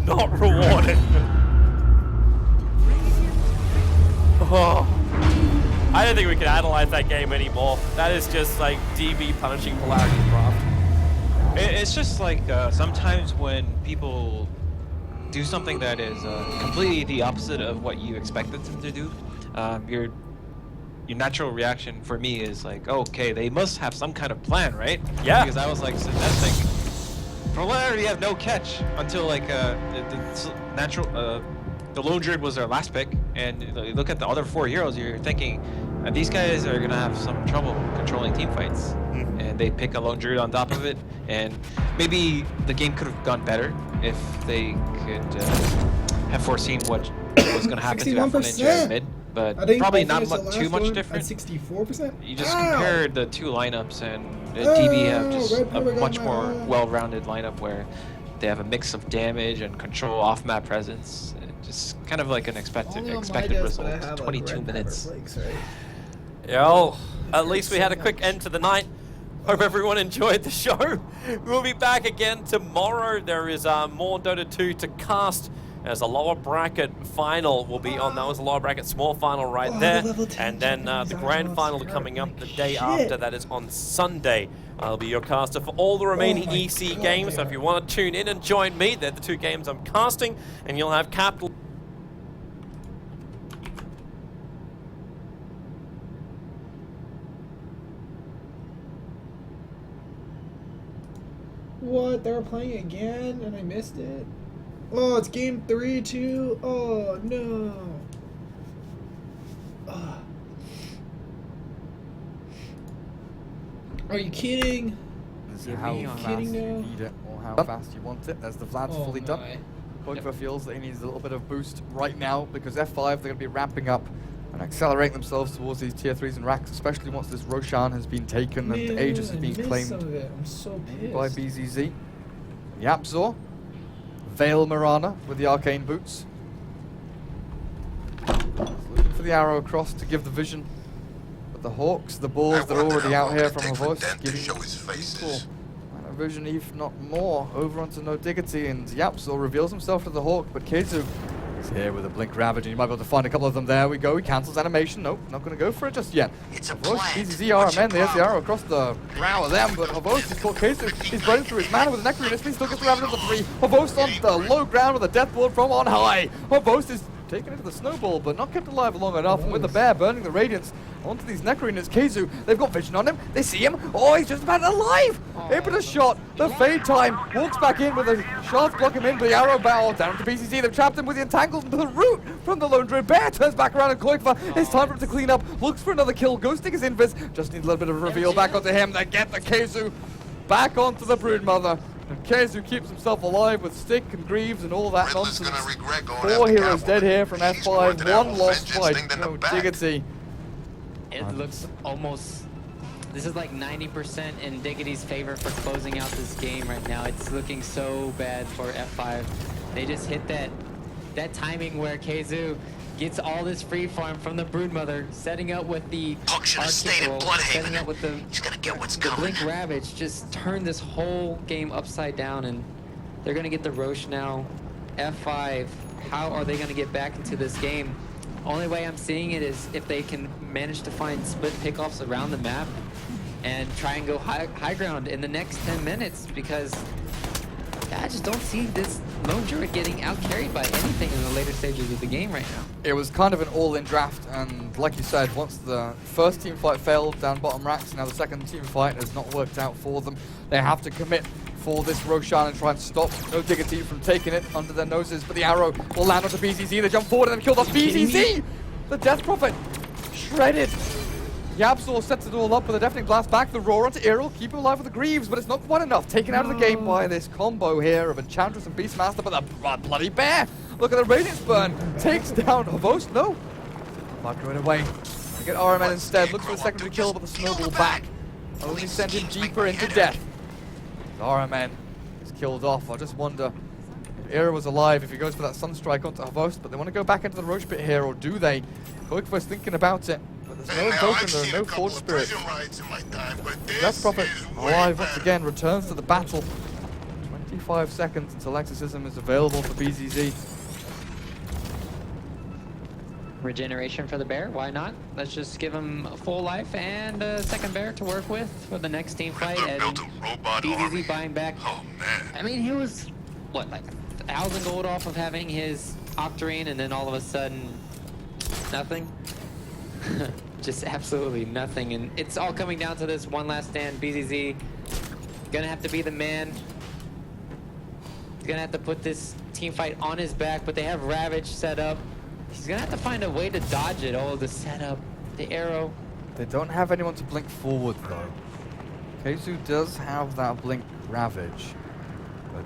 not rewarded. Oh. I don't think we can analyze that game anymore. That is just like DB punishing Polarity Craft. It's just like sometimes when people do something that is completely the opposite of what you expected them to do, your natural reaction for me is like, oh, okay, they must have some kind of plan, right? Yeah. Because I was like suggesting, Polarity have no catch until like the Lone Druid was their last pick, and you look at the other 4 heroes, you're thinking these guys are gonna have some trouble controlling team fights, and they pick a Lone Druid on top of it, and maybe the game could have gone better if they could have foreseen what was gonna happen to Alpha Ninja in mid, but probably not too much different. 64%. You just compared the two lineups, and DB have just a much more well-rounded lineup where they have a mix of damage and control off-map presence. Just kind of like an expected result. 22 minutes. Yeah, well, at least we had a quick end to the night. Hope everyone enjoyed the show. We'll be back again tomorrow. There is more Dota 2 to cast. There's a lower bracket final will be on. That was a lower bracket small final right there. And then the grand final coming up the day after. That is on Sunday. I'll be your caster for all the remaining EC games. So if you want to tune in and join me, they're the 2 games I'm casting. And you'll have Capital. What? They were playing again and I missed it? Oh, it's game 3 too? Oh, no. Ugh. Are you kidding? How fast you need it or how fast you want it. As the Vlad's fully done. Koikva feels that he needs a little bit of boost right now because F5, they're going to be ramping up and accelerating themselves towards these tier 3s and racks, especially once this Roshan has been taken and Aegis has been claimed I'm so pissed. by BZZ. Yapzor, Veil Mirana with the arcane boots. Looking for the arrow across to give the vision. But the Hawks, the Bulls, they're already out here from Havos, giving equal amount of vision, if not more, over onto No Diggity, and Yapzor reveals himself to the Hawk, but Keizu is here with a Blink Ravage, and you might be able to find a couple of them. There we go, he cancels animation. Nope, not going to go for it just yet. It's a Havos, plant. BZZ, RMN, there's the arrow across the brow of them, but Havos has caught Keizu. He's running through his mana with a Necrounus, but he still gets the Ravage on the 3. Havos on the low ground with a Death Ward from on high. Havos is taken into the snowball, but not kept alive long enough, and with the bear burning the radiance onto these Necrounus, Keizu, they've got vision on him, they see him, oh, he's just about alive! Impetus shot, the fade time, walks back in with a shards block him in, but the arrow barrel down to BCC, they've trapped him with the entangles into the root from the Lone Druid. Bear turns back around and Koikva, it's time for him to clean up, looks for another kill, ghosting his invis, just needs a little bit of a reveal back onto him, they get the Keizu back onto the Broodmother. And Keizu keeps himself alive with Stick and Greaves and all that nonsense. 4 heroes dead here from F5, 1 lost by No Diggity. It looks almost... This is like 90% in Diggity's favor for closing out this game right now. It's looking so bad for F5. They just hit that timing where Keizu gets all this free farm from the Broodmother, setting up with the setting up with the Blink Ravage, just turn this whole game upside down, and they're gonna get the Roche now. F5, how are they gonna get back into this game? Only way I'm seeing it is if they can manage to find split pickoffs around the map and try and go high ground in the next 10 minutes, because I just don't see this Lone Druid getting out-carried by anything in the later stages of the game right now. It was kind of an all-in draft, and like you said, once the first team fight failed down bottom racks, now the second team fight has not worked out for them. They have to commit for this Roshan and try and stop No Diggity from taking it under their noses, but the arrow will land onto BZZ. They jump forward and then kill off BZZ! The Death Prophet shredded. Yapzor sets it all up with a deafening blast back. The roar onto Earl, keep him alive with the Greaves, but it's not quite enough. Taken out of the game by this combo here of Enchantress and Beastmaster, but the bloody bear! Look at the Radiance Burn, takes down Havos, no! Not going away. They get RMN instead, looks for the secondary kill, but the snowball back. Only sent him deeper into death. RMN is killed off. I just wonder if Era was alive, if he goes for that Sunstrike onto Havos, but they want to go back into the Roche pit here, or do they? Koikva's thinking about it. There's no Invoker, there are no Forge Spirits. Death Prophet, alive once again, returns to the battle. 45 seconds until exorcism is available for BZZ. Regeneration for the bear, why not? Let's just give him a full life and a second bear to work with for the next team fight. And BZZ buying back. Oh man. I mean, he was, what, like 1,000 gold off of having his Octarine, and then all of a sudden, nothing? Just absolutely nothing. And it's all coming down to this one last stand. BZZ gonna have to be the man. He's gonna have to put this team fight on his back, but they have Ravage set up. He's gonna have to find a way to dodge it. Oh, the setup, the arrow. They don't have anyone to blink forward though. Keizu does have that blink Ravage.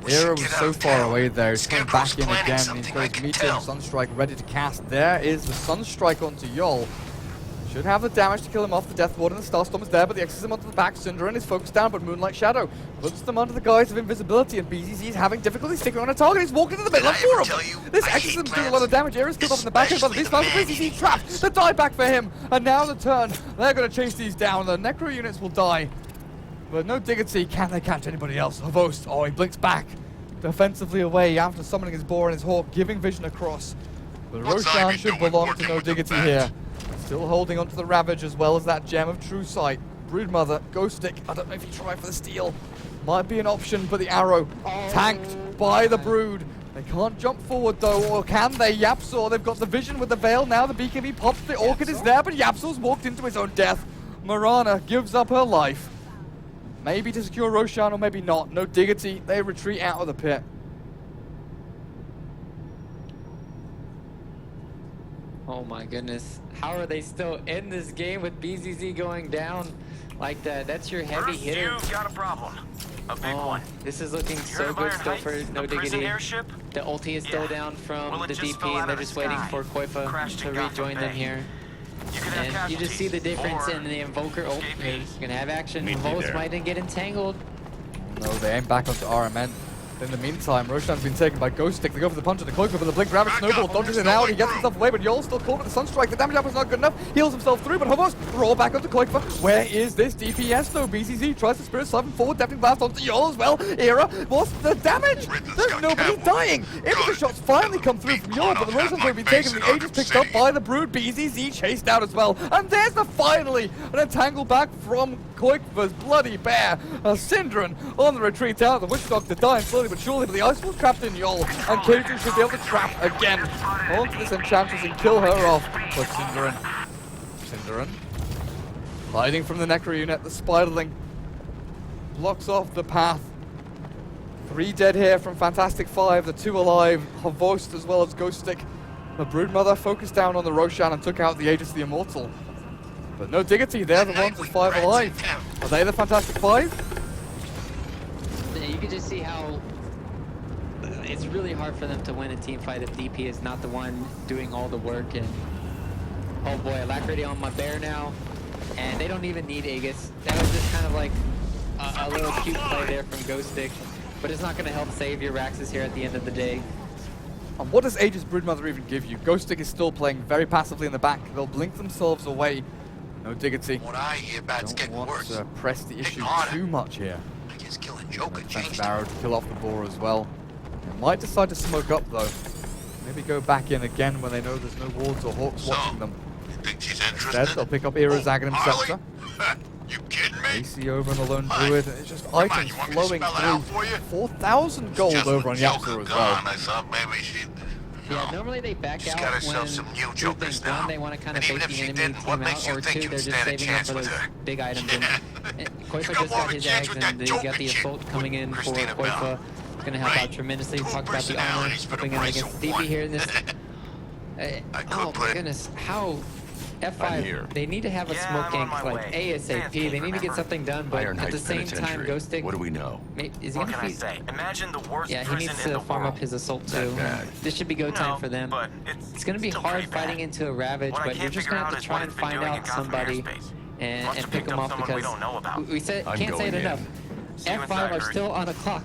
But Era was so far away there, he's coming back in again, and he's got his Meteor and Sunstrike ready to cast. There is the Sunstrike onto Yol. Should have the damage to kill him off. The Death Ward and the Starstorm is there, but the Exorcism onto the back. Synderen is focused down, but Moonlight Shadow puts them under the guise of invisibility, and BZZ is having difficulty sticking on a target. He's walking into the middle of four of them. This Exorcism's doing a lot of damage. Era's killed off in the back end, but these fast BZZ trapped. The die back for him, and now the turn. They're going to chase these down. The Necro units will die, but no diggity. Can they catch anybody else? Havost, oh, he blinks back defensively away after summoning his Boar and his Hawk, giving vision across. But Roshan should belong to no diggity here. Still holding onto the Ravage as well as that Gem of True Sight. Broodmother, Ghost Stick, I don't know if you try for the steal. Might be an option, but the arrow tanked by the Brood. They can't jump forward though, or can they? Yapsor, they've got the vision with the Veil now. The BKB pops, the Orchid is there, but Yapsor's walked into his own death. Marana gives up her life. Maybe to secure Roshan or maybe not. No diggity, they retreat out of the pit. Oh my goodness. How are they still in this game with BZZ going down like that? That's your heavy hitter. You've got a problem. A big one. This is looking You're so the good Iron still Heights, for no the prison diggity. airship? The ulti is still down from Well, it the just DP, fell out and they're of the just waiting sky. for Koifa Crashed to in Gotham rejoin them Bay. here. You could have And you just see the difference casualties, in the Invoker. Oh, escapees. he's gonna have action. Meet me Vost there. might get entangled. No, they aim back onto RMN. In the meantime, Roshan's been taken by Ghost Stick. They go for the punch of the Cloak, but the Blink Ravage Snowball dodges it out. He gets himself away, but Yol's still caught with the Sunstrike. The damage up is not good enough. Heals himself through, but Hovos roll back onto Cloakfa. Where is this DPS though? BZZ tries to Spirit Siphon forward, Deafening Blast onto Yol as well. Era, what's the damage? There's nobody dying. Infantry shots finally come through from Yol, but the Roshan's going to be taken. The Age is picked up by the Brood. BZZ chased out as well. And there's the finally an entangle back from Koikva's bloody bear. Synderen on the retreat out. The Witch Doctor dying slowly but surely, but the Ice Wolf trapped in Yol, and Keizu should be able to trap again onto this Enchantress and kill her off. But Synderen hiding from the Necro unit. The Spiderling blocks off the path. 3 dead here from Fantastic 5, the 2 alive, Havost as well as Ghost Stick. The Broodmother focused down on the Roshan and took out the Aegis the Immortal. But no diggity, they're the ones with 5 alive. Are they the Fantastic 5? Yeah, you can just see how it's really hard for them to win a team fight if DP is not the one doing all the work. And oh boy, Alacrity on my bear now, and they don't even need Aegis. That was just kind of like a little cute play there from Ghost Stick, but it's not going to help save your Raxus here at the end of the day. And what does Aegis Broodmother even give you? Ghost Stick is still playing very passively in the back. They'll blink themselves away. No diggity. What I hear about it's Don't getting want worse. to press the issue harder. too much here. I guess killing Joker Defensive changed arrow to kill off the Boar as well. They might decide to smoke up though. Maybe go back in again when they know there's no wards or hawks watching them. You think she's Instead, interested? they'll pick up Era's Aghanim Harley? Scepter. You kidding me? AC over on the Lone Fine. Druid. It's just Come on, items you want me to flowing spell it out through. for you? 4,000 gold Just over on with Joker Yapsor as gone, well. I thought maybe she'd... Yeah, normally they back She's out got when herself some new two Jokers things. now. One, they want to kind of And fake even the if she enemy didn't, what team makes out, you or think 2, you'd they're just stand a saving up chance for with those her? big items. Yeah. And Koifa You got just more got of a his chance eggs, with that and they Joker got the chick assault coming in for Christina Koifa. Bell. It's going to help Right. out tremendously. We Two talked about the armor, personalities for the helping out price against of DP one. here in this. I could Oh put my it- goodness, how I'm F5, here. they need to have a Yeah, smoke I'm on gank my like way. ASAP. They need to get remember? something done, but Iron at the Heights same time, Penitentiary. Ghost Stick, What do we know? is he What going can I to be... say? Imagine the worst Yeah, he prison needs in to the farm world. up his assault That too. bad. This should be go time No, for them. but It's going to be still hard pretty bad. fighting into a Ravage, What I but you're can't just figure going to have out to is try what and it's been find doing out in Gotham somebody airspace. and Must have pick picked them up off someone we because don't know about. we said I'm can't say it going enough. in. See you F5 inside, are Dirk. still on a clock.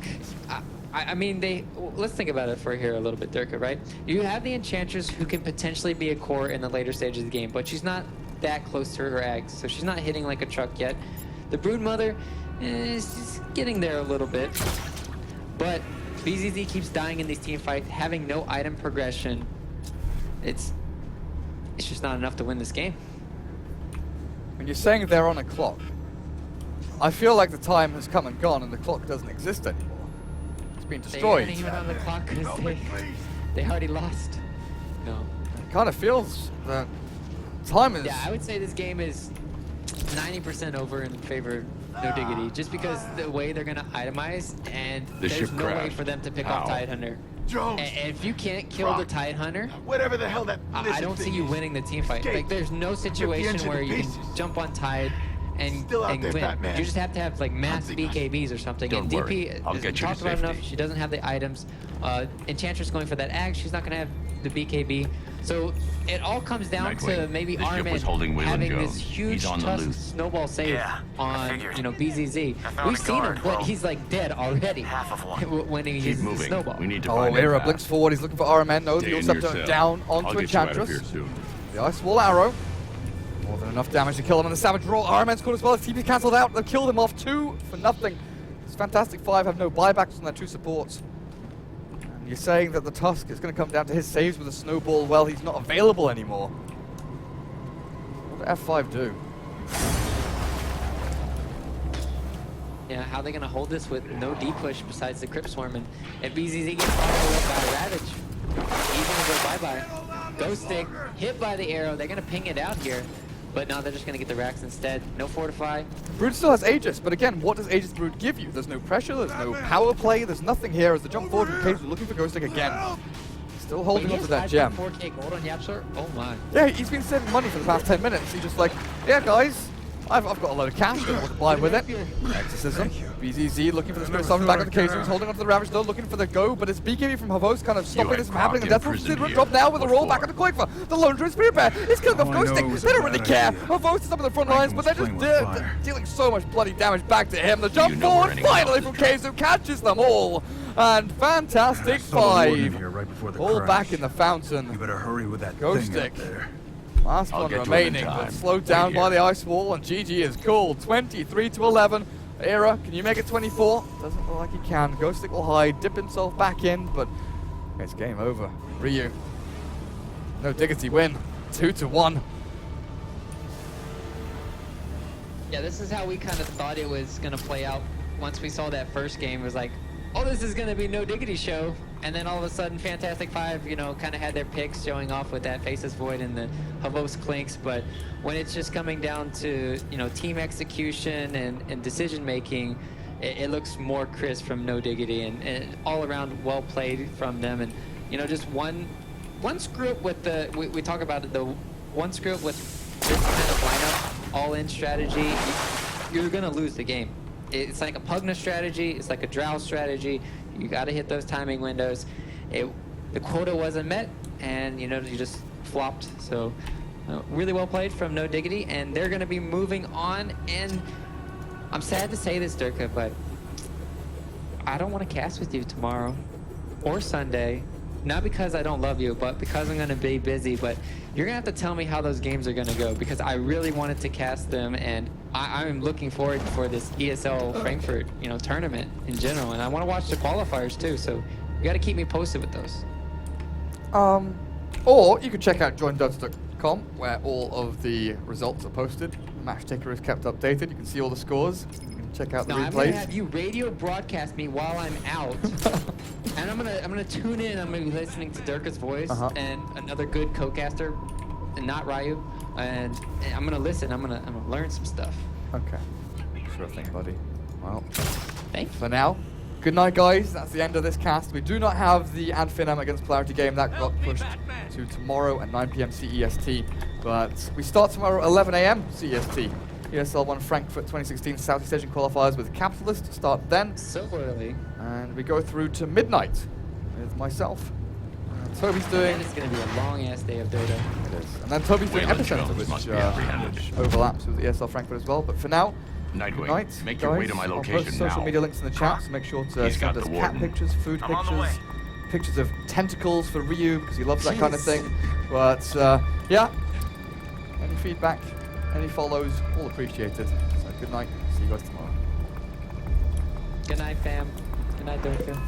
I mean, let's think about it for here a little bit, Durka, right? You have the Enchantress who can potentially be a core in the later stages of the game, but she's not that close to her eggs, so she's not hitting like a truck yet. The Broodmother is getting there a little bit, but BZZ keeps dying in these team fights, having no item progression. It's just not enough to win this game. When you're saying they're on a clock, I feel like the time has come and gone and the clock doesn't exist anymore. It's been destroyed. They aren't even on the clock because they already lost. No. It kind of feels that time is... Yeah, I would say this game is 90% over in favor of No Diggity, just because the way they're gonna itemize, and there's no way for them to pick off Tidehunter. Jones. And if you can't kill the Tidehunter, Whatever the hell that I don't see you winning the team fight. Like, there's no situation engine where to you can pieces. jump on Tide and Still out there, win. Batman. You just have to have like mass Hansi, BKBs or something. Don't and worry. DP I'll isn't get you to talked about enough. safety. She doesn't have the items. Enchantress going for that ag. She's not gonna have the BKB. So it all comes down to Nightwing, maybe the ship was Armin holding Wayland having Jones. this huge He's on the tusk loose. snowball save Yeah, I on figured. BZZ. I found We've a seen him, guard. but Well, he's like dead already half of one. when he Keep uses the moving. snowball. We need to Oh, find Era that blinks path. forward. He's looking for RMN. No, Stay the in Septo your cell. down I'll onto get you out of Enchantress. here soon. The Ice Wall Arrow. More than enough damage to kill him. And the Savage Roll. RMN's caught as well. TP's cancelled out. They've killed him off 2 for nothing. It's Fantastic Five have no buybacks on their 2 supports. And you're saying that the Tusk is going to come down to his saves with a snowball. Well, he's not available anymore. What did F5 do? Yeah, how are they gonna hold this with no D push besides the Crypt Swarm? And if BZZ gets followed by Ravage, he's gonna go bye-bye. Ghost Stick, hit by the arrow, they're gonna ping it out here. But no, they're just gonna get the racks instead. No Fortify. Brood still has Aegis, but again, what does Aegis Brood give you? There's no pressure, there's no power play, there's nothing here as the jump forward from Cage looking for Ghost Stick again. Still holding on to that gem. 4K gold on Yapsor? Oh my. Yeah, he's been saving money for the past 10 minutes. He's just like, yeah, guys, I've got a load of cash, don't know what to buy with it. Exorcism. BZZ looking for the Spirit Summon back on the case. He's holding onto the Ravage though, looking for the go, but it's BKB from Havos kind of stopping had this from happening. And Krog Death in prison Roll here. drop now with a What roll for? back on the Koikva. The Lone Druid Spirit Bear is killing off All I Ghost know Stick. is They a don't bad really care. idea. Havos is up in the front lines, but they're just Franklin was playing with fire. dealing so much bloody damage back to him. The jump You know we're forward running finally out from of time. Keizu catches them all. And Fantastic Saw the warden Five. here right before the All crash. back in the fountain. You better hurry with that Ghost thing Stick. up there. Last I'll one get to him in remaining, but time. slowed Wait down by here. the ice wall, and GG is called 23-11. Era, can you make it 24? Doesn't look like he can. Ghost Stick will hide, dip himself back in, but it's game over. Ryu. No Diggity win. 2-1. Yeah, this is how we kind of thought it was gonna play out. Once we saw that first game, it was like, oh, this is gonna be No Diggity show. And then all of a sudden, Fantastic Five, you know, kind of had their picks showing off with that Faceless Void and the Havos Clinks. But when it's just coming down to, you know, team execution and decision making, it looks more crisp from No Diggity and all around well played from them. And, you know, just one screw up with the, we talk about it, the one screw up with this kind of lineup, all-in strategy, you're gonna lose the game. It's like a Pugna strategy, it's like a Drow strategy. You gotta hit those timing windows. The quota wasn't met, and you know, you just flopped. So really well played from No Diggity, and they're gonna be moving on. And I'm sad to say this, Durka, but I don't want to cast with you tomorrow or Sunday. Not because I don't love you, but because I'm going to be busy. But you're going to have to tell me how those games are going to go, because I really wanted to cast them, and I'm looking forward for this ESL Frankfurt, you know, tournament in general. And I want to watch the qualifiers too, so you got to keep me posted with those. Or you can check out joindubs.com, where all of the results are posted. Match ticker is kept updated. You can see all the scores. You can check out the Now I'm gonna replays. have you radio broadcast me while I'm out, and I'm gonna tune in. I'm gonna be listening to Durka's voice and another good co-caster, and not Ryu, and I'm gonna listen. I'm gonna learn some stuff. Okay. Sure thing, buddy. Well, Thank you. for now, good night, guys. That's the end of this cast. We do not have the Adfinem against Polarity game. That got pushed to tomorrow at 9 p.m. CEST. But we start tomorrow at 11 a.m. CEST. ESL 1 Frankfurt 2016 Southeast Asian qualifiers with Capitalist start then. So early. And we go through to midnight with myself. Toby's doing... And it's gonna be a long ass day of Dota. It is. And then Toby's doing Wayland Epicenter, Jones which must be apprehended. overlaps with ESL Frankfurt as well. But for now, Nightwing, good night, make guys. your way to my I'll location post social now. media links in the chat, so make sure to He's got send us the cat warden. pictures, food I'm on the way. pictures of tentacles for Ryu, because he loves that kind of thing. But yeah, any feedback, any follows, all appreciated. So good night, see you guys tomorrow. Good night, fam. Good night, Durka.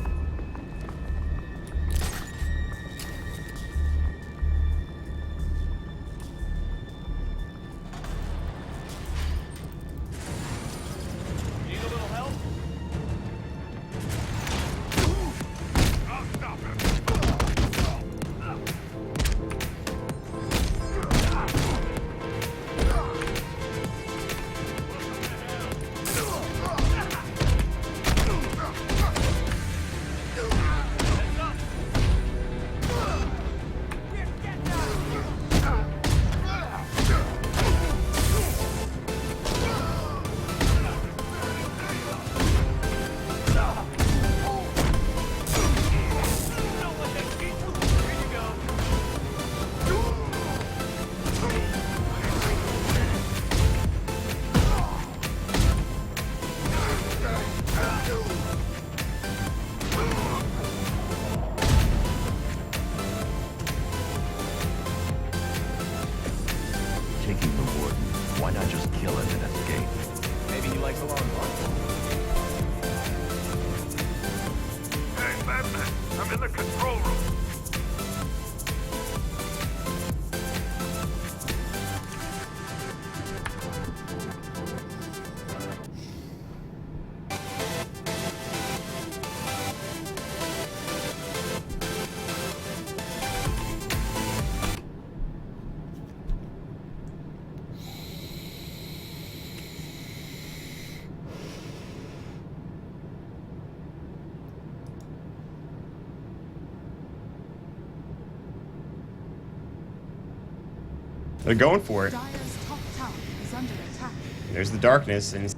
They're going for it. Dire's top tower is under attack. There's the darkness, and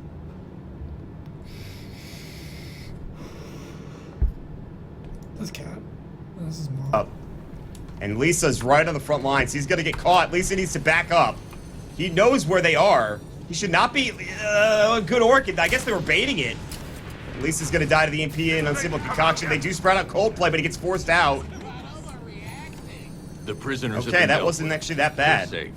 This cat. Oh, this is mom. up. And Lisa's right on the front lines. He's gonna get caught. Lisa needs to back up. He knows where they are. He should not be a good orchid. I guess they were baiting it. Lisa's gonna die to the MP and unstable concoction. They do sprout out Coldplay, but he gets forced out. The prisoners. Okay, that wasn't actually that bad.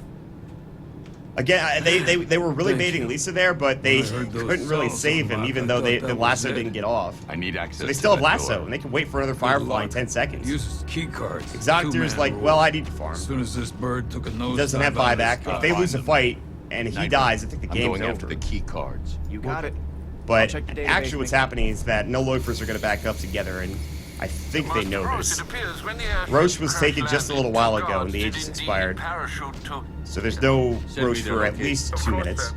Again, they were really baiting Lisa there, but they couldn't really save him, even though the lasso didn't get off. I need access. So they still have lasso, and they can wait for another firefly in 10 seconds. Uses key cards. Exotic Deer's like, well, I need to farm. As soon as this bird took a nose. Doesn't have buyback. If they lose a fight and he dies, I think the game's going after over. the key cards. You got it. But check the database, actually what's happening is that no loafers are going to back up together, and I think they know this. Roche was taken just a little while ago, and the age has expired. So there's no Roche for at least 2 minutes.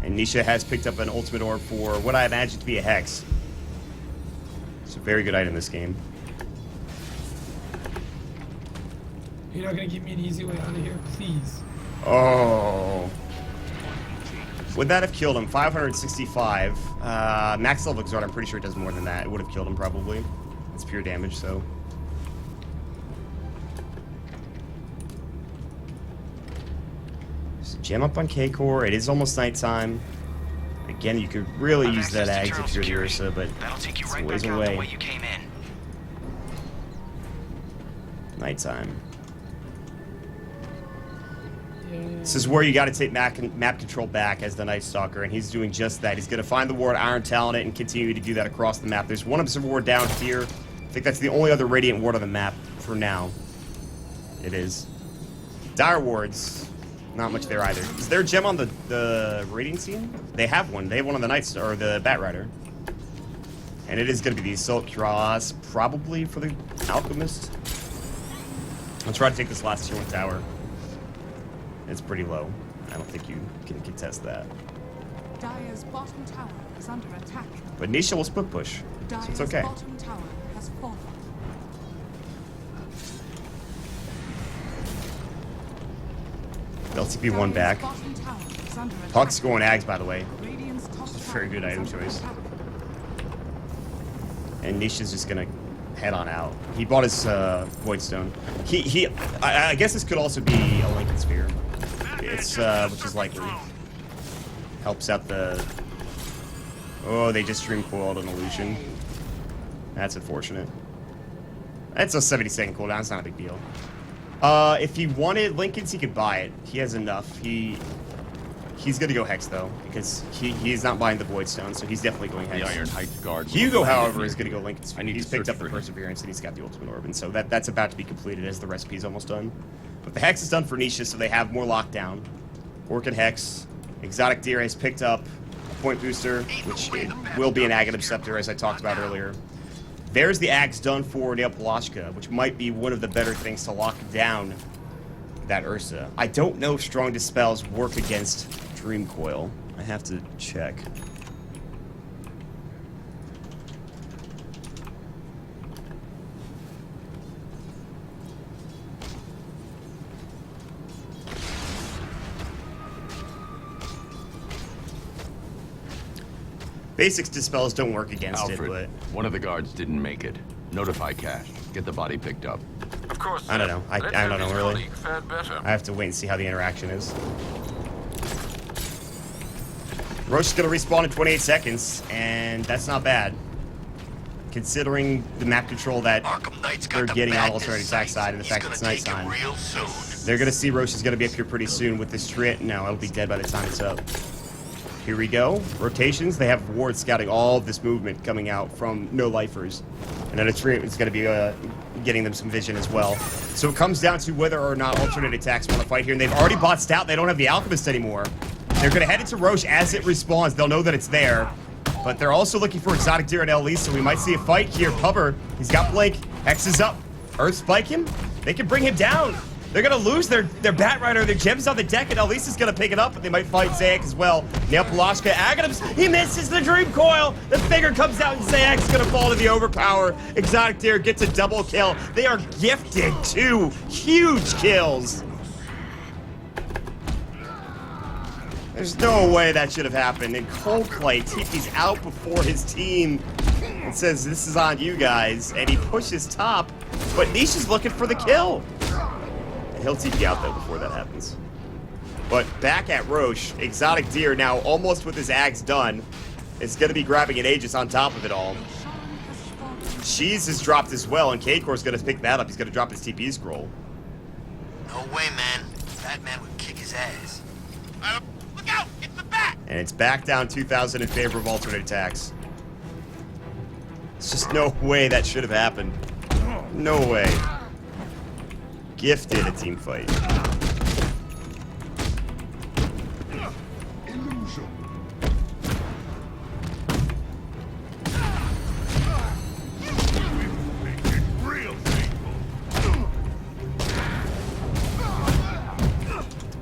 And Nisha has picked up an ultimate orb for what I imagine to be a hex. It's a very good item in this game. You're not gonna give me an easy way out of here, please. Oh. Would that have killed him? 565. Max level Exhort, I'm pretty sure it does more than that. It would have killed him probably. It's pure damage, so. There's a gem up on K-Core. It is almost nighttime. Again, you could really use that Ags if you're the Ursa, but it's a ways away. Nighttime. This is where you got to take map control back as the Night Stalker, and he's doing just that. He's going to find the ward Iron Talon it and continue to do that across the map. There's one observer ward down here. I think that's the only other Radiant ward on the map for now. It is. Dire wards, not much there either. Is there a gem on the Radiant scene? They have one. They have one on the Night Star, or the Bat Rider. And it is going to be the Assault Cross, probably for the Alchemist. Let's try to take this last tier 1 tower. It's pretty low. I don't think you can contest that. Dire's bottom tower is under attack. But Nisha will split push, so it's okay. Bottom tower has fallen. LTP 1 back. Bottom tower is under attack. Puck's going Ags, by the way. Radiant's top Very good tower item is under choice. attack. And Nisha's just gonna head on out. He bought his Void Stone. I guess this could also be a Lincoln Sphere. It's which is likely. Helps out the. Oh, they just stream coiled an illusion. That's unfortunate. That's a 70-second cooldown. It's not a big deal. If he wanted Lincolns, he could buy it. He has enough. He's gonna go Hex though, because he is not buying the Void Stone, so he's definitely going Hex. The Iron Heights Guard. Hugo, however, is gonna go Lincoln's. I need He's to picked search up the for him. Perseverance and he's got the Ultimate Orb, and so that's about to be completed as the recipe's almost done. But the Hex is done for Nisha, so they have more lockdown. Orchid Hex. Exotic Deer has picked up a point booster, which will be an Aghanim Scepter, as I talked about earlier. There's the Axe done for Nail Palashka, which might be one of the better things to lock down that Ursa. I don't know if Strong Dispels work against Dream Coil. I have to check. Basics Dispels don't work against Alfred, it, one of the guards didn't make it. Notify Cash. Get the body picked up. Of course. but I don't know. I don't know, really. Fared better. I have to wait and see how the interaction is. Roche is going to respawn in 28 seconds, and that's not bad. Considering the map control that Arkham Knight's got they're the getting on badness alternative attack sight. side and the He's fact gonna it's take it nighttime. real soon. They're going to see Roche is going to be up here pretty soon with this Trit. No, it'll be dead by the time it's up. Here we go. Rotations. They have wards scouting all of this movement coming out from no-lifers. And then a Trit is going to be getting them some vision as well. So it comes down to whether or not alternate attacks want to fight here. And they've already bought Stout. They don't have the Alchemist anymore. They're going to head into Roche as it respawns. They'll know that it's there. But they're also looking for Exotic Deer and Elise, so we might see a fight here. Pubber, he's got Blink. Hex is up. Earth Spike him. They can bring him down. They're going to lose their Bat Rider. Their gems on the deck, and Elise is going to pick it up, but they might fight Zayak as well. Nail Palashka, Aghanims, he misses the Dream Coil. The figure comes out, and Zayak's going to fall to the Overpower. Exotic Deer gets a double kill. They are gifted 2 huge kills. There's no way that should have happened. And Coldplay, TP's out before his team and says, this is on you guys. And he pushes top, but Niche is looking for the kill. And he'll TP out, though, before that happens. But back at Roche, Exotic Deer now almost with his axe done. Is going to be grabbing an Aegis on top of it all. Cheese is dropped as well, and K-Core's going to pick that up. He's going to drop his TP scroll. No way, man. That man would kick his ass. Look out! It's the back! And it's back down 2,000 in favor of alternate attacks. There's just no way that should have happened. No way. Gifted a team fight.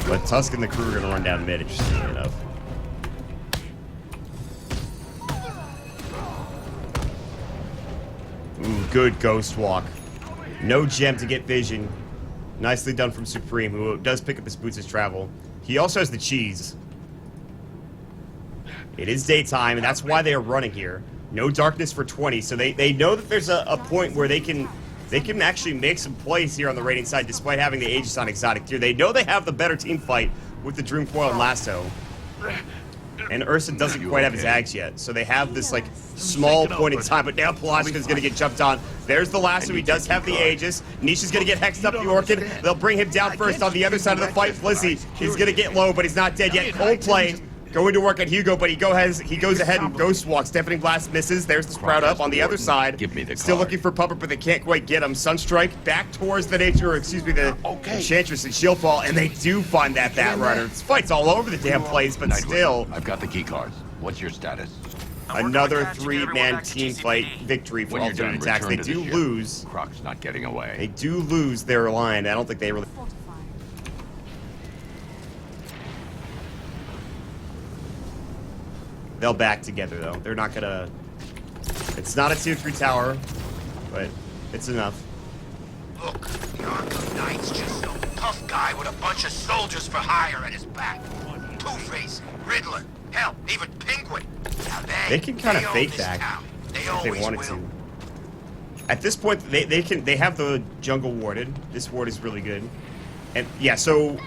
But Tusk and the crew are going to run down mid, interestingly enough. Ooh, good Ghost Walk. No gem to get vision. Nicely done from Supreme, who does pick up his boots as travel. He also has the cheese. It is daytime, and that's why they are running here. No darkness for 20, so they know that there's a point where they can actually make some plays here on the raiding side despite having the Aegis on Exotic Deer. They know they have the better team fight with the Dream Coil and Lasso. And Ursa doesn't quite have his axe yet, so they have this like small point in time, but now Pelashka's gonna get jumped on. There's the Lasso, he does have the Aegis. Nisha's gonna get hexed up the Orchid. They'll bring him down first on the other side of the fight. Flizzy, he's gonna get low, but he's not dead yet. Coldplay going to work on Hugo, but he goes ahead and Ghost Walks. Deafening Blast misses. There's the Sprout up on the other side. Still looking for Pupper, but they can't quite get him. Sunstrike back towards the the Enchantress and Shieldfall, and they do find that Batrunner. This fight's all over the damn place, but still. I've got the key cards. What's your status? Another three-man team fight victory for alternate attacks. They do lose. Croc's not getting away. They do lose their line. I don't think they really... They'll back together, though. They're not gonna... It's not a tier 3 tower, but it's enough. Look, the Arkham Knight's just some tough guy with a bunch of soldiers for hire at his back. Two-Face, Riddler, hell, even Penguin. Now they can kind of own fake this that town. if they wanted to. At this point, they have the jungle warded. This ward is really good. And yeah, so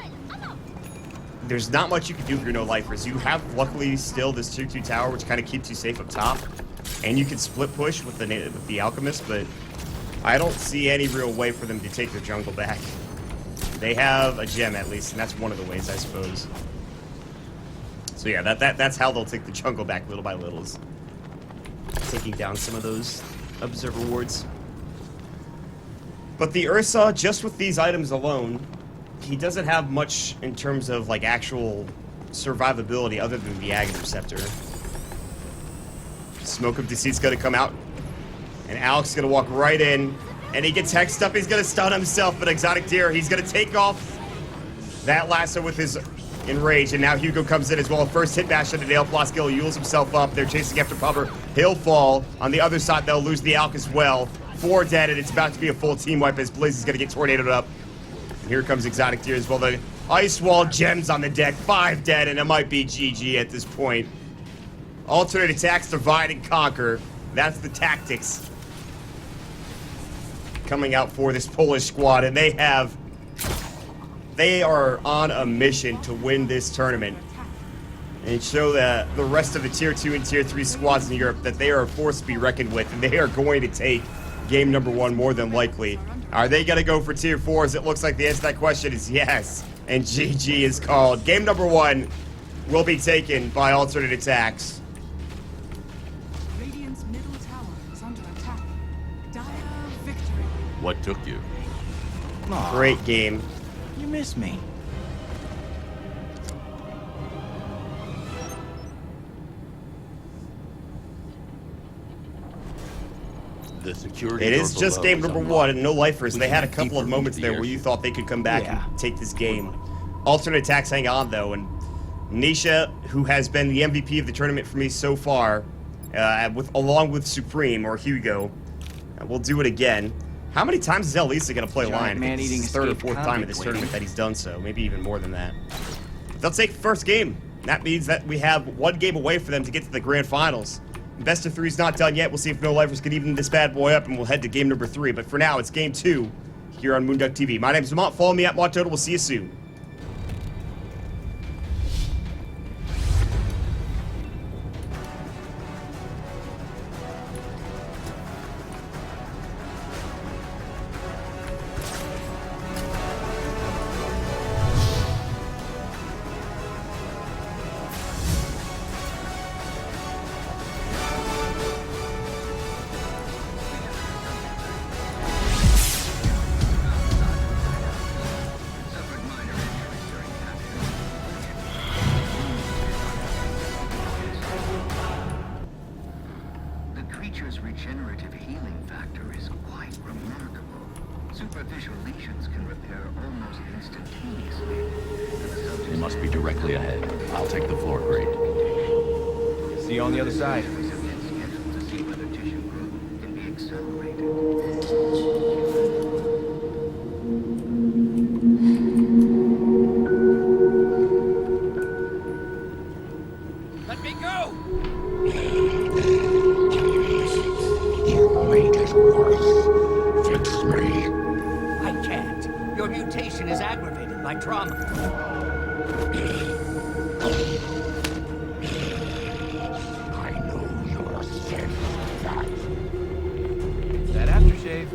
there's not much you can do for your no-lifers. You have, luckily, still this tier 2 tower, which kind of keeps you safe up top. And you can split push with the Alchemist, but I don't see any real way for them to take their jungle back. They have a gem, at least, and that's one of the ways, I suppose. So yeah, that's how they'll take the jungle back little by little, is taking down some of those observer wards. But the Ursa, just with these items alone, he doesn't have much in terms of like actual survivability other than the Agate Receptor. Smoke of Deceit's gonna come out, and Alex is gonna walk right in, and he gets hexed up. He's gonna stun himself, but Exotic Deer, he's gonna take off that lasso with his Enrage, and now Hugo comes in as well. First hit bash on the Dale Ploskill, he heals himself up. They're chasing after Pupper. He'll fall. On the other side, they'll lose the Alk as well. 4 dead, and it's about to be a full team wipe as Blizz is gonna get tornadoed up. Here comes Exotic Deer as well. The Ice Wall Gems on the deck. 5 dead, and it might be GG at this point. Alternate attacks, divide and conquer. That's the tactics coming out for this Polish squad, and they are on a mission to win this tournament and show the rest of the Tier 2 and Tier 3 squads in Europe that they are a force to be reckoned with, and they are going to take game number 1 more than likely. Are they going to go for Tier 4s? It looks like the answer to that question is yes. And GG is called. Game number 1 will be taken by alternate attacks. Radiant's middle tower is under attack. Dire victory. What took you? Great game. You miss me. The security It is door just below game is number unlocked. 1 and no lifers. We They had a can't couple of deeper moments into there the where you thought they could come back Yeah. and take this game. Alternate attacks hang on though, and Nisha, who has been the MVP of the tournament for me so far, along with Supreme or Hugo, will do it again. How many times is Elisa going to play Giant line? I think man-eating this is 3rd or escaped 4th time in this convict tournament that he's done so. Maybe even more than that. They'll take the first game. That means that we have one game away for them to get to the grand finals. Best of 3's not done yet. We'll see if No Lifers can even this bad boy up, and we'll head to game number 3. But for now, it's game 2 here on Moonduck TV. My name is Vermont. Follow me at Montoto. We'll see you soon. creature's regenerative healing factor is quite remarkable. Superficial lesions can repair almost instantaneously. They must be directly ahead. I'll take the floor grade. See you on the other side. Scheduled to see whether tissue growth can be accelerated. Let me go! You made it worse. Fix me. I can't. Your mutation is aggravated by trauma. I know you're safe for that. That aftershave.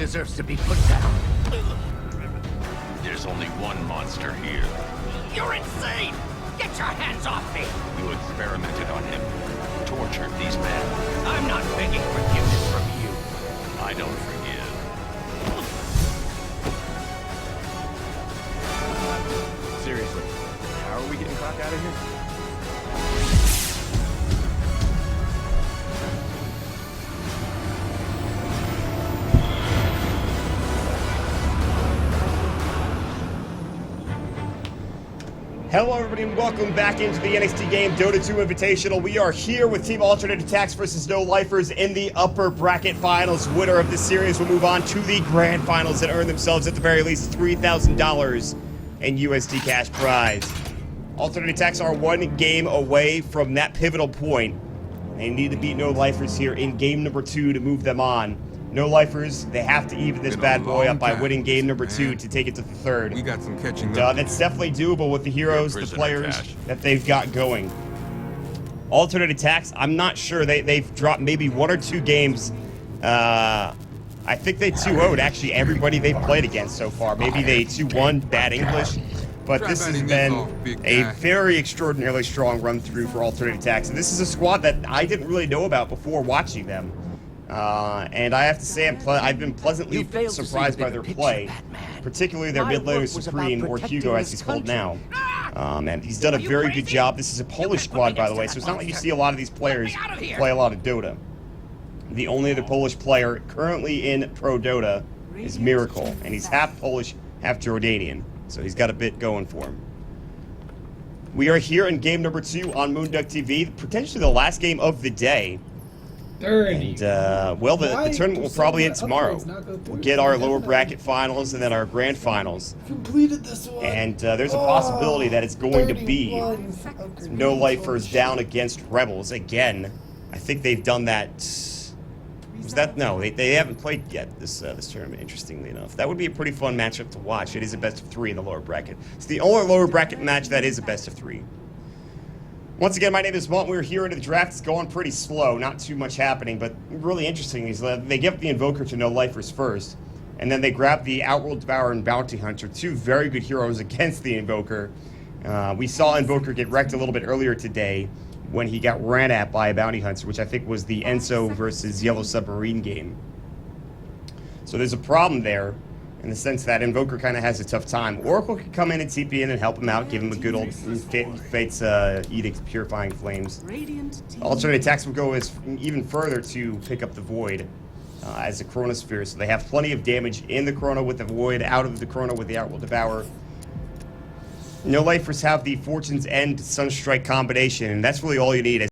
deserves to be put down. There's only one monster here. You're insane! Get your hands off me! You experimented on him. Tortured these men. I'm not begging forgiveness from you. I don't forgive. Seriously, how are we getting Croc out of here? Hello, everybody, and welcome back into the NXT Game Dota 2 Invitational. We are here with Team Alternate Attacks versus No Lifers in the upper bracket finals. Winner of this series will move on to the grand finals and earn themselves, at the very least, $3,000 in USD cash prize. Alternate Attacks are one game away from that pivotal point. They need to beat No Lifers here in game number 2 to move them on. No Lifers, they have to even this bad boy up by winning game number 2 to take it to the third. We got some catching up. That's definitely doable with the heroes, the players that they've got going. Alternate Attacks, I'm not sure. They've dropped maybe 1 or 2 games. I think they 2-0'd actually everybody they've played against so far. Maybe they 2-1 bad English. But this has been a very extraordinarily strong run through for Alternate Attacks. And this is a squad that I didn't really know about before watching them. And I have to say, I've been pleasantly surprised by their play, particularly their mid laner Supreme, or Hugo as he's called now. And he's done a very good job. This is a Polish squad, by the way, so it's not like you see a lot of these players play a lot of Dota. The only other Polish player currently in Pro Dota is Miracle, and he's half Polish, half Jordanian, so he's got a bit going for him. We are here in game number 2 on Moonduck TV, potentially the last game of the day. And, well, the tournament will probably end tomorrow. We'll get our lower bracket finals and then our grand finals. Completed this one. And there's a possibility that it's going to be No Lifers down against Rebels again. I think they've done that. Was that? No, they haven't played yet this tournament, interestingly enough. That would be a pretty fun matchup to watch. It is a best of 3 in the lower bracket. It's the only lower bracket match that is a best of 3. Once again, my name is Mont. We're here into the draft. It's going pretty slow. Not too much happening, but really interesting is that they give the Invoker to No Lifers first, and then they grab the Outworld Devourer and Bounty Hunter, 2 very good heroes against the Invoker. We saw Invoker get wrecked a little bit earlier today when he got ran at by a Bounty Hunter, which I think was the Enso versus Yellow Submarine game. So there's a problem there, in the sense that Invoker kind of has a tough time. Oracle could come in and TP in and help him out, give him a good old Fate's Edict Purifying Flames. Alternate Attacks will go even further to pick up the Void as a Chronosphere, so they have plenty of damage in the Chrono with the Void, out of the Chrono with the Outworld Devourer. No Lifers have the Fortune's End Sunstrike combination, and that's really all you need.